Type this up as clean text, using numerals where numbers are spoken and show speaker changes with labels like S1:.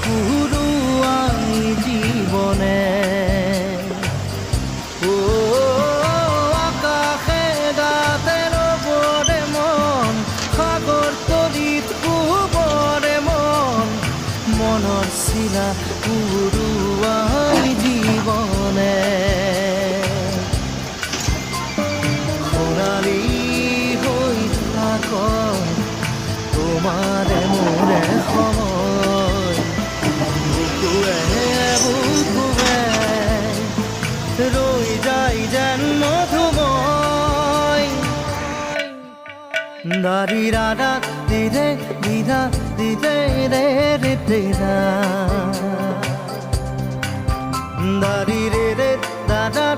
S1: পুরুয়াই জীবনে ও আকাশে গাতের ওপরে মন সাগর তলিত কুবরে মন মনৰ চিলা পুরুয়াই জীবনে সোণালী হৈ থাক তোমাৰে মোৰে সময় বুকুৱে ৰৈ যায় যেন মধুময় দাৰি ৰাধা দিদে দিদা দিদে ৰে ৰে দিদা দাৰি ৰে ৰে দাদা